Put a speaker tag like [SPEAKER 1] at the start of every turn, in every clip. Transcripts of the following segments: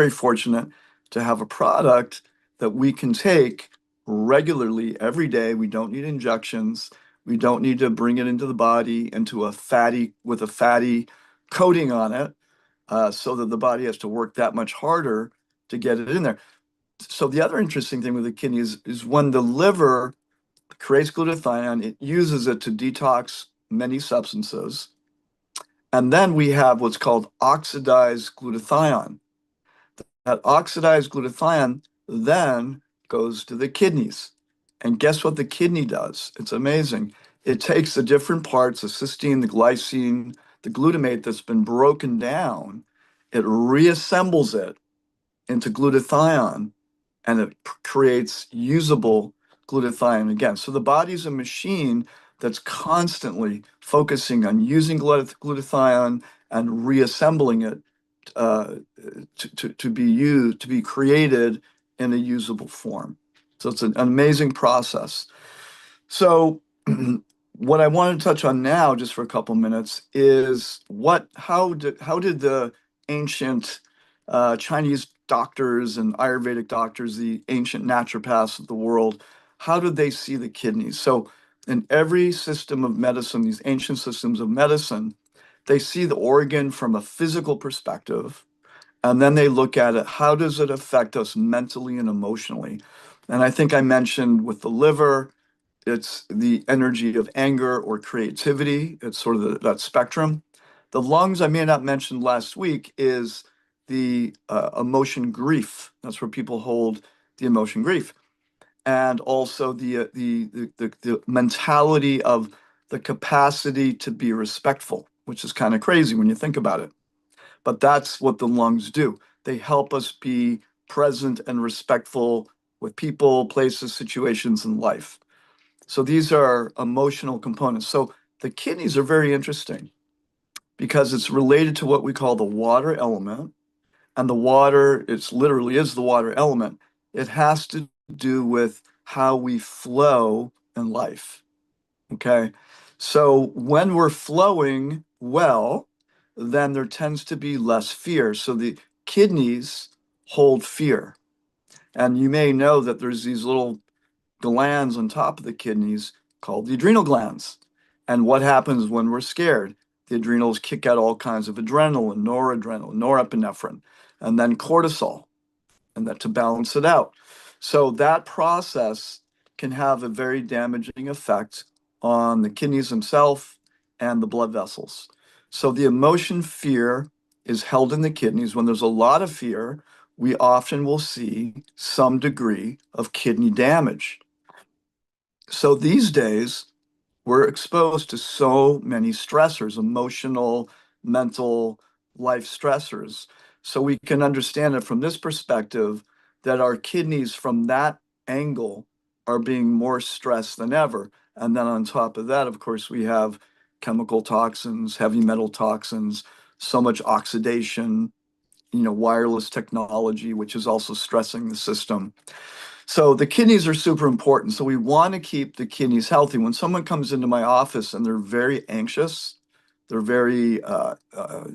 [SPEAKER 1] very fortunate to have a product that we can take regularly every day. We don't need injections. We don't need to bring it into the body into a fatty coating on it, so that the body has to work that much harder to get it in there. So the other interesting thing with the kidney is when the liver creates glutathione, it uses it to detox many substances. And then we have what's called oxidized glutathione. That oxidized glutathione then goes to the kidneys. And guess what the kidney does? It's amazing. It takes the different parts, the cysteine, the glycine, the glutamate that's been broken down, it reassembles it into glutathione, and it creates usable glutathione again. So the body's a machine that's constantly focusing on using glutathione and reassembling it, uh, to be used, to be created in a usable form. So it's an amazing process. So what I want to touch on now, just for a couple minutes, is how did the ancient Chinese doctors and Ayurvedic doctors, the ancient naturopaths of the world, how did they see the kidneys? So in every system of medicine, these ancient systems of medicine, they see the organ from a physical perspective, and then they look at it, how does it affect us mentally and emotionally? And I think I mentioned with the liver, it's the energy of anger or creativity. It's sort of that spectrum. The lungs, I may not mention last week, is the emotion grief. That's where people hold the emotion grief. And also the mentality of the capacity to be respectful, which is kind of crazy when you think about it. But that's what the lungs do. They help us be present and respectful with people, places, situations in life. So these are emotional components. So the kidneys are very interesting because it's related to what we call the water element. And the water, it's literally is the water element. It has to do with how we flow in life. Okay. So when we're flowing well, then there tends to be less fear. So the kidneys hold fear. And you may know that there's these little glands on top of the kidneys called the adrenal glands. And what happens when we're scared? The adrenals kick out all kinds of adrenaline, noradrenaline, norepinephrine, and then cortisol, and that to balance it out. So that process can have a very damaging effect on the kidneys themselves and the blood vessels. So the emotion fear is held in the kidneys. When there's a lot of fear, we often will see some degree of kidney damage. So these days, we're exposed to so many stressors, emotional, mental, life stressors. So we can understand it from this perspective that our kidneys, from that angle, are being more stressed than ever. And then on top of that, of course, we have chemical toxins, heavy metal toxins, so much oxidation, wireless technology, which is also stressing the system. So the kidneys are super important. So we want to keep the kidneys healthy. When someone comes into my office and they're very anxious, they're very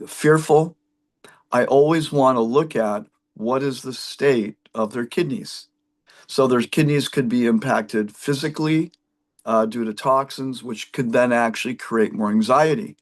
[SPEAKER 1] fearful, I always want to look at what is the state of their kidneys. So their kidneys could be impacted physically due to toxins, which could then actually create more anxiety.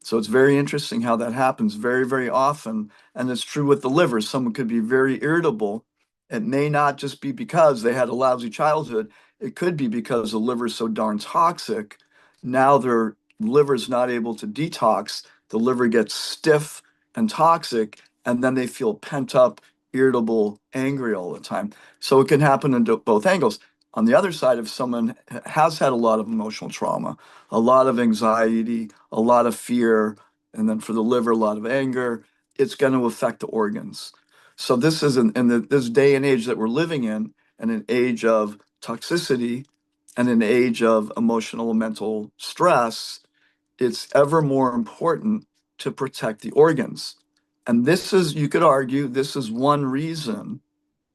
[SPEAKER 1] So it's very interesting how that happens very, very often. And it's true with the liver. Someone could be very irritable. It may not just be because they had a lousy childhood. It could be because the liver is so darn toxic. Now their liver is not able to detox. The liver gets stiff and toxic, and then they feel pent up, irritable, angry all the time. So it can happen in both angles. On the other side, if someone has had a lot of emotional trauma, a lot of anxiety, a lot of fear, and then for the liver, a lot of anger, it's going to affect the organs. So this is this day and age that we're living in, and an age of toxicity and an age of emotional and mental stress, it's ever more important to protect the organs. And this is, you could argue, this is one reason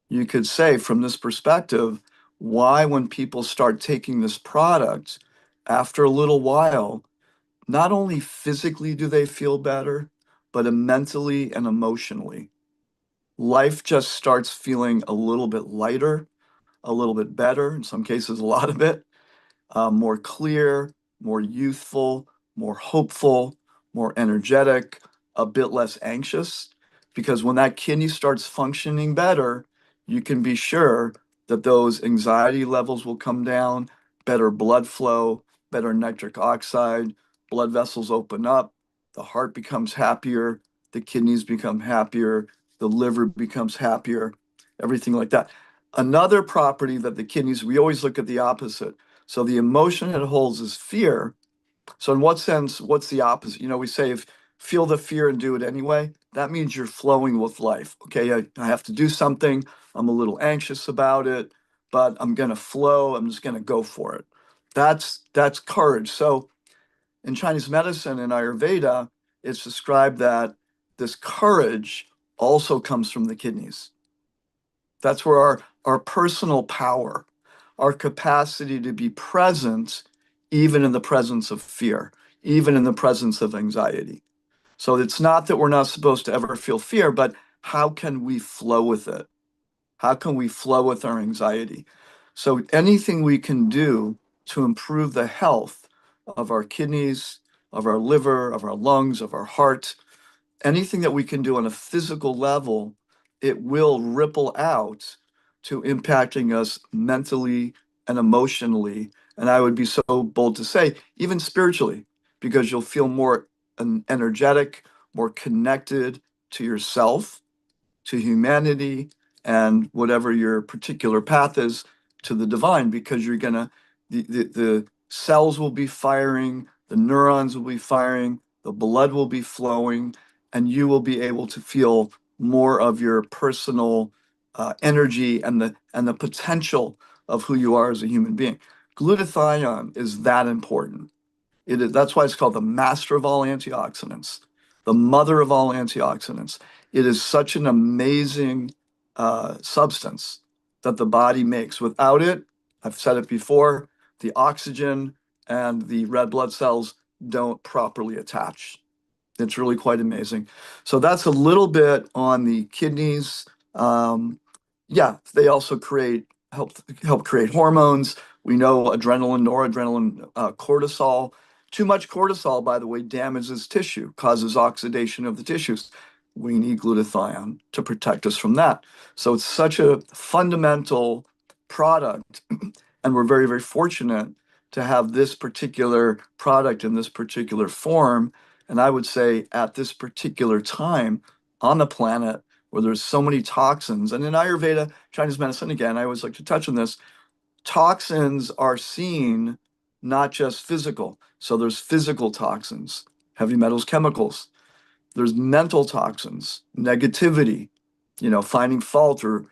[SPEAKER 1] you could say from this perspective, why when people start taking this product, after a little while, not only physically do they feel better, but mentally and emotionally. life just starts feeling a little bit lighter, a little bit better, in some cases, a lot of it, more clear, more youthful, more hopeful, more energetic, a bit less anxious. Because when that kidney starts functioning better, you can be sure that those anxiety levels will come down, better blood flow, better nitric oxide, blood vessels open up, the heart becomes happier, the kidneys become happier, the liver becomes happier, everything like that. Another property that the kidneys, we always look at the opposite. So the emotion it holds is fear. So in what sense, what's the opposite? We say if feel the fear and do it anyway. That means you're flowing with life. Okay, I have to do something. I'm a little anxious about it, but I'm gonna flow. I'm just gonna go for it. That's courage. So in Chinese medicine and Ayurveda, it's described that this courage also comes from the kidneys. That's where our personal power, our capacity to be present, even in the presence of fear, even in the presence of anxiety. So it's not that we're not supposed to ever feel fear, but how can we flow with it? How can we flow with our anxiety? So anything we can do to improve the health of our kidneys, of our liver, of our lungs, of our heart, anything that we can do on a physical level, it will ripple out to impacting us mentally and emotionally. And I would be so bold to say, even spiritually, because you'll feel more energetic, more connected to yourself, to humanity, and whatever your particular path is to the divine, because you're gonna, the cells will be firing, the neurons will be firing, the blood will be flowing, and you will be able to feel more of your personal energy and the potential of who you are as a human being. Glutathione is that important. That's why it's called the master of all antioxidants, the mother of all antioxidants. It is such an amazing substance that the body makes. Without it, I've said it before, the oxygen and the red blood cells don't properly attach. It's really quite amazing. So that's a little bit on the kidneys. Um, yeah, they also help create hormones. We know adrenaline, noradrenaline, cortisol. Too much cortisol, by the way, damages tissue, causes oxidation of the tissues. We need glutathione to protect us from that. So it's such a fundamental product, and we're very, very fortunate to have this particular product in this particular form. And I would say at this particular time on the planet where there's so many toxins, and in Ayurveda, Chinese medicine, again, I always like to touch on this, toxins are seen not just physical. So there's physical toxins, heavy metals, chemicals. There's mental toxins, negativity, finding fault or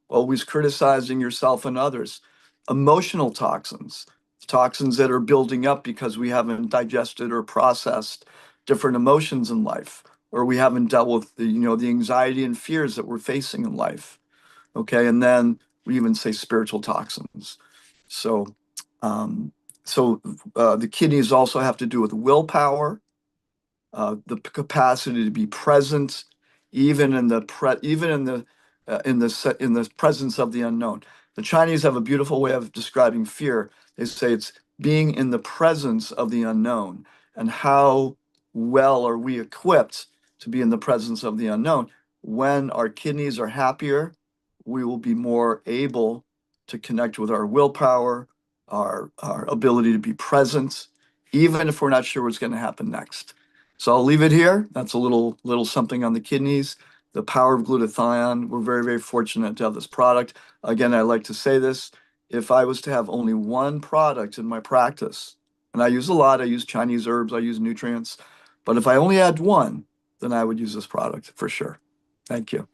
[SPEAKER 1] always criticizing yourself and others. Emotional toxins, toxins that are building up because we haven't digested or processed different emotions in life, or we haven't dealt with the anxiety and fears that we're facing in life. Okay, and then we even say spiritual toxins. So, um, so the kidneys also have to do with willpower, the capacity to be present, even in the presence of the unknown. The Chinese have a beautiful way of describing fear. They say it's being in the presence of the unknown, and how well are we equipped to be in the presence of the unknown? When our kidneys are happier, we will be more able to connect with our willpower, our ability to be present, even if we're not sure what's going to happen next. So I'll leave it here. That's a little something on the kidneys, the power of glutathione. We're very, very fortunate to have this product. Again, I like to say this. If I was to have only one product in my practice, and I use a lot, I use Chinese herbs, I use nutrients, but if I only had one, then I would use this product for sure. Thank you.